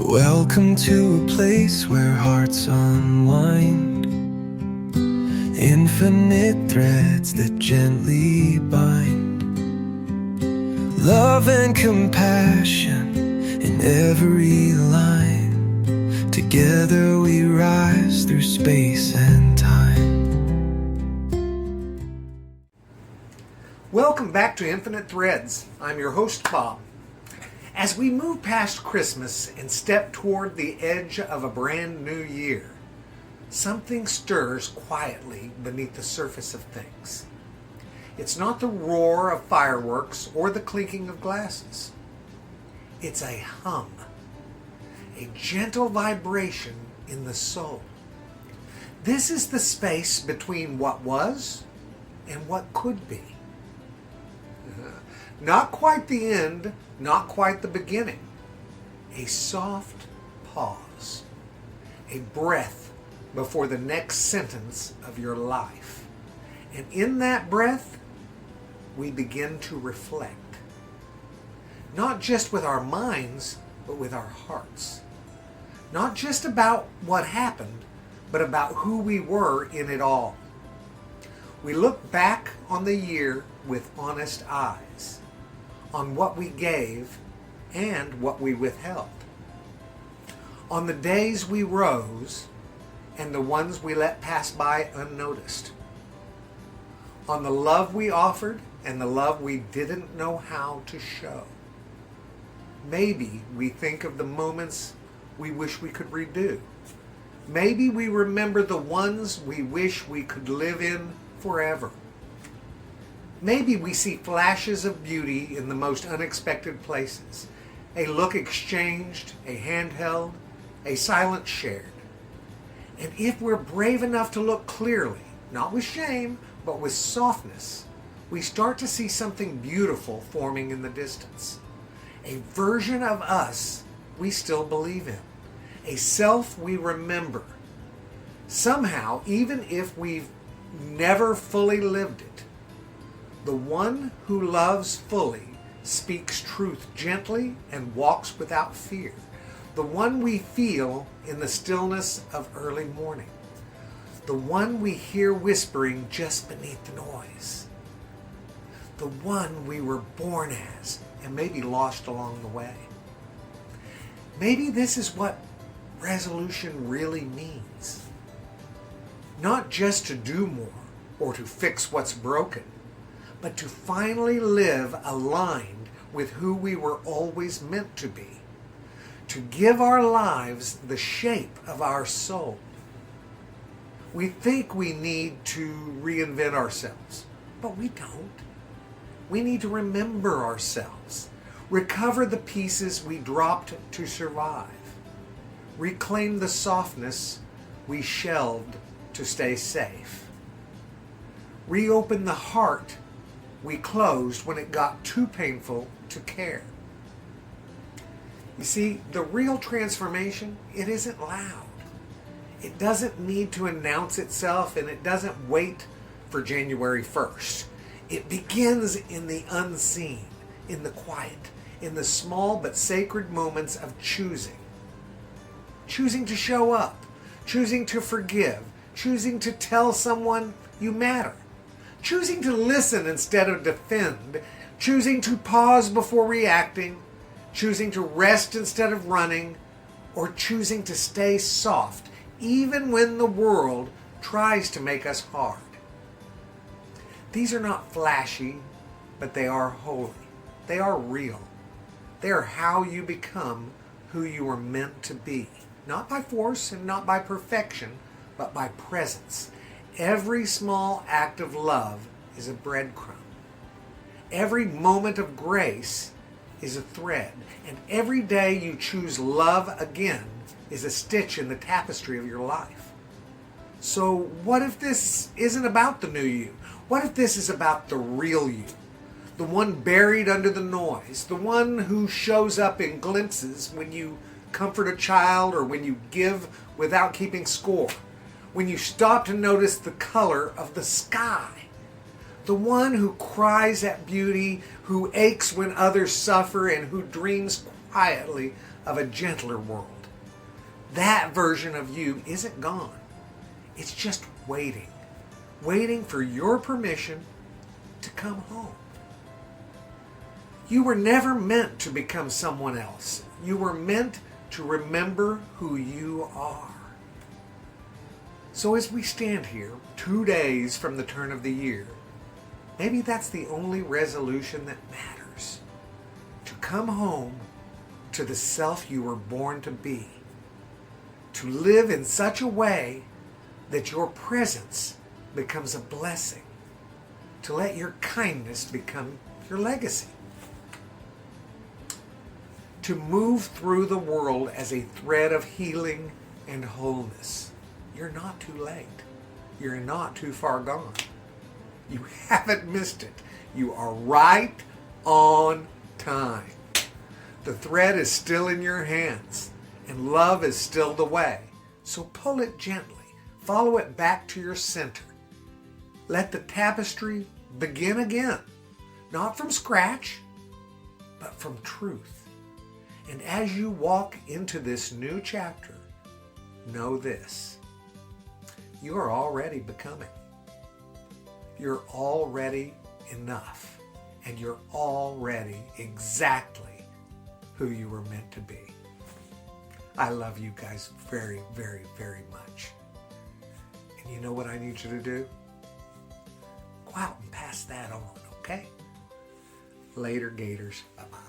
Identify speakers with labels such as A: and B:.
A: Welcome to a place where hearts unwind, infinite threads that gently bind, love and compassion in every line. Together we rise through space and time.
B: Welcome back to Infinite Threads. I'm your host, Bob. As we move past Christmas and step toward the edge of a brand new year, something stirs quietly beneath the surface of things. It's not the roar of fireworks or the clinking of glasses. It's a hum, a gentle vibration in the soul. This is the space between what was and what could be. Not quite the end, not quite the beginning. A soft pause, a breath before the next sentence of your life. And in that breath, we begin to reflect. Not just with our minds, but with our hearts. Not just about what happened, but about who we were in it all. We look back on the year with honest eyes, on what we gave and what we withheld, on the days we rose and the ones we let pass by unnoticed, on the love we offered and the love we didn't know how to show. Maybe we think of the moments we wish we could redo. Maybe we remember the ones we wish we could live in forever. Maybe we see flashes of beauty in the most unexpected places. A look exchanged, a hand held, a silence shared. And if we're brave enough to look clearly, not with shame, but with softness, we start to see something beautiful forming in the distance. A version of us we still believe in. A self we remember. Somehow, even if we've never fully lived it, the one who loves fully speaks truth gently and walks without fear. The one we feel in the stillness of early morning. The one we hear whispering just beneath the noise. The one we were born as and maybe lost along the way. Maybe this is what resolution really means. Not just to do more or to fix what's broken, but to finally live aligned with who we were always meant to be. To give our lives the shape of our soul. We think we need to reinvent ourselves, but we don't. We need to remember ourselves, recover the pieces we dropped to survive, reclaim the softness we shelved to stay safe, reopen the heart we closed when it got too painful to care. You see, the real transformation, it isn't loud. It doesn't need to announce itself, and it doesn't wait for January 1st. It begins in the unseen, in the quiet, in the small but sacred moments of choosing. Choosing to show up, choosing to forgive, choosing to tell someone you matter. Choosing to listen instead of defend, choosing to pause before reacting, choosing to rest instead of running, or choosing to stay soft even when the world tries to make us hard. These are not flashy, but they are holy. They are real. They are how you become who you were meant to be. Not by force and not by perfection, but by presence. Every small act of love is a breadcrumb. Every moment of grace is a thread. And every day you choose love again is a stitch in the tapestry of your life. So what if this isn't about the new you? What if this is about the real you? The one buried under the noise. The one who shows up in glimpses when you comfort a child or when you give without keeping score. When you stop to notice the color of the sky. The one who cries at beauty, who aches when others suffer, and who dreams quietly of a gentler world. That version of you isn't gone. It's just waiting for your permission to come home. You were never meant to become someone else. You were meant to remember who you are. So as we stand here, 2 days from the turn of the year, maybe that's the only resolution that matters. To come home to the self you were born to be. To live in such a way that your presence becomes a blessing. To let your kindness become your legacy. To move through the world as a thread of healing and wholeness. You're not too late. You're not too far gone. You haven't missed it. You are right on time. The thread is still in your hands, and love is still the way. So pull it gently. Follow it back to your center. Let the tapestry begin again. Not from scratch, but from truth. And as you walk into this new chapter, know this. You are already becoming. You're already enough. And you're already exactly who you were meant to be. I love you guys very, very, very much. And you know what I need you to do? Go out and pass that on, okay? Later, Gators. Bye-bye.